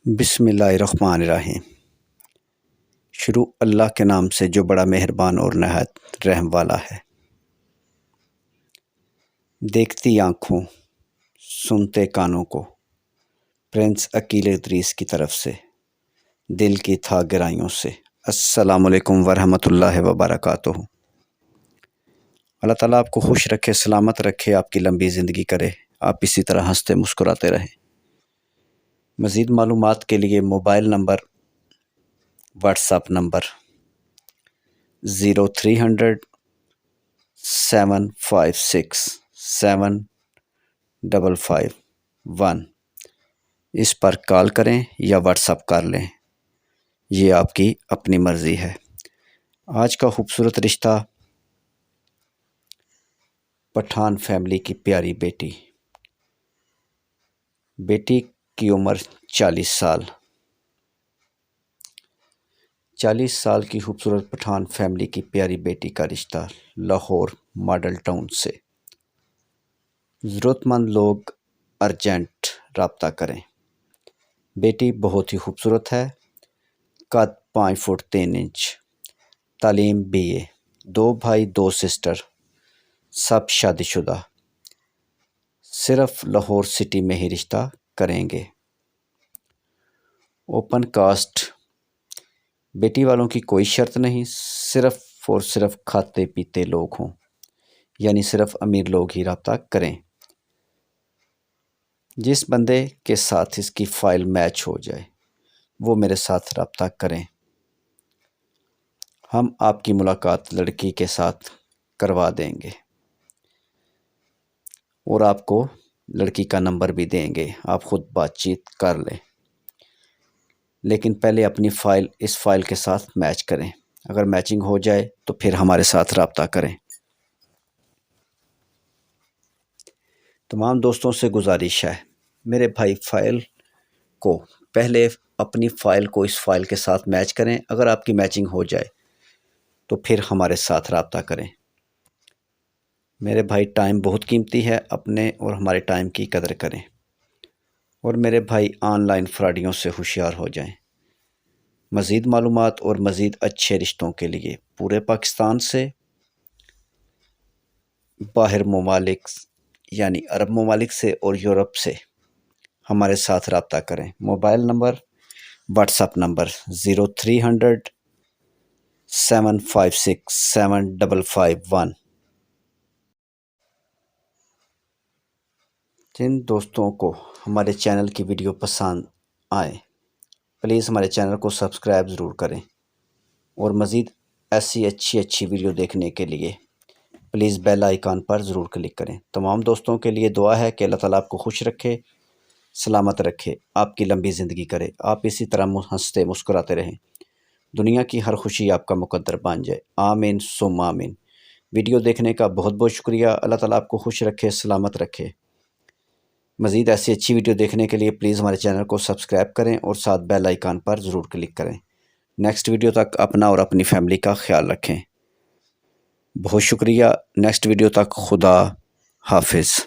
بسم اللہ الرحمن الرحیم۔ شروع اللہ کے نام سے جو بڑا مہربان اور نہایت رحم والا ہے۔ دیکھتی آنکھوں سنتے کانوں کو پرنس عقیل ادریس کی طرف سے دل کی تھا گہرائیوں سے۔ السلام علیکم ورحمۃ اللہ وبرکاتہ۔ اللہ تعالیٰ آپ کو خوش رکھے، سلامت رکھے، آپ کی لمبی زندگی کرے، آپ اسی طرح ہنستے مسکراتے رہیں۔ مزید معلومات کے لیے mobile number, what's app number 0300 756 7551 اس پر کال کریں یا واٹس ایپ کر لیں، یہ آپ کی اپنی مرضی ہے۔ آج کا خوبصورت رشتہ پٹھان فیملی کی پیاری بیٹی کی عمر 40 سال، 40 سال کی خوبصورت پٹھان فیملی کی پیاری بیٹی کا رشتہ لاہور ماڈل ٹاؤن سے۔ ضرورت مند لوگ ارجنٹ رابطہ کریں۔ بیٹی بہت ہی خوبصورت ہے، قد 5 فٹ 3 انچ، تعلیم BA، 2 بھائی 2 سسٹر، سب شادی شدہ، صرف لاہور سٹی میں ہی رشتہ کریں گے۔ اوپن کاسٹ، بیٹی والوں کی کوئی شرط نہیں، صرف اور صرف کھاتے پیتے لوگ ہوں، یعنی صرف امیر لوگ ہی رابطہ کریں۔ جس بندے کے ساتھ اس کی فائل میچ ہو جائے وہ میرے ساتھ رابطہ کریں، ہم آپ کی ملاقات لڑکی کے ساتھ کروا دیں گے اور آپ کو لڑکی کا نمبر بھی دیں گے، آپ خود بات چیت کر لیں، لیکن پہلے اپنی فائل اس فائل کے ساتھ میچ کریں۔ اگر میچنگ ہو جائے تو پھر ہمارے ساتھ رابطہ کریں۔ تمام دوستوں سے گزارش ہے، میرے بھائی فائل کو پہلے اپنی فائل کو اس فائل کے ساتھ میچ کریں، اگر آپ کی میچنگ ہو جائے تو پھر ہمارے ساتھ رابطہ کریں۔ میرے بھائی ٹائم بہت قیمتی ہے، اپنے اور ہمارے ٹائم کی قدر کریں، اور میرے بھائی آن لائن فراڈیوں سے ہوشیار ہو جائیں۔ مزید معلومات اور مزید اچھے رشتوں کے لیے پورے پاکستان سے، باہر ممالک یعنی عرب ممالک سے اور یورپ سے ہمارے ساتھ رابطہ کریں۔ Mobile number, what's app number 0300 756 7551۔ جن دوستوں کو ہمارے چینل کی ویڈیو پسند آئے پلیز ہمارے چینل کو سبسکرائب ضرور کریں، اور مزید ایسی اچھی ویڈیو دیکھنے کے لیے پلیز بیل آئیکن پر ضرور کلک کریں۔ تمام دوستوں کے لیے دعا ہے کہ اللہ تعالیٰ آپ کو خوش رکھے، سلامت رکھے، آپ کی لمبی زندگی کرے، آپ اسی طرح ہنستے مسکراتے رہیں، دنیا کی ہر خوشی آپ کا مقدر بن جائے، آمین ثم آمین۔ ویڈیو دیکھنے کا بہت بہت شکریہ، اللہ تعالیٰ آپ کو خوش رکھے، سلامت رکھے۔ مزید ایسی اچھی ویڈیو دیکھنے کے لیے پلیز ہمارے چینل کو سبسکرائب کریں اور ساتھ بیل آئیکن پر ضرور کلک کریں۔ نیکسٹ ویڈیو تک اپنا اور اپنی فیملی کا خیال رکھیں۔ بہت شکریہ، نیکسٹ ویڈیو تک خدا حافظ۔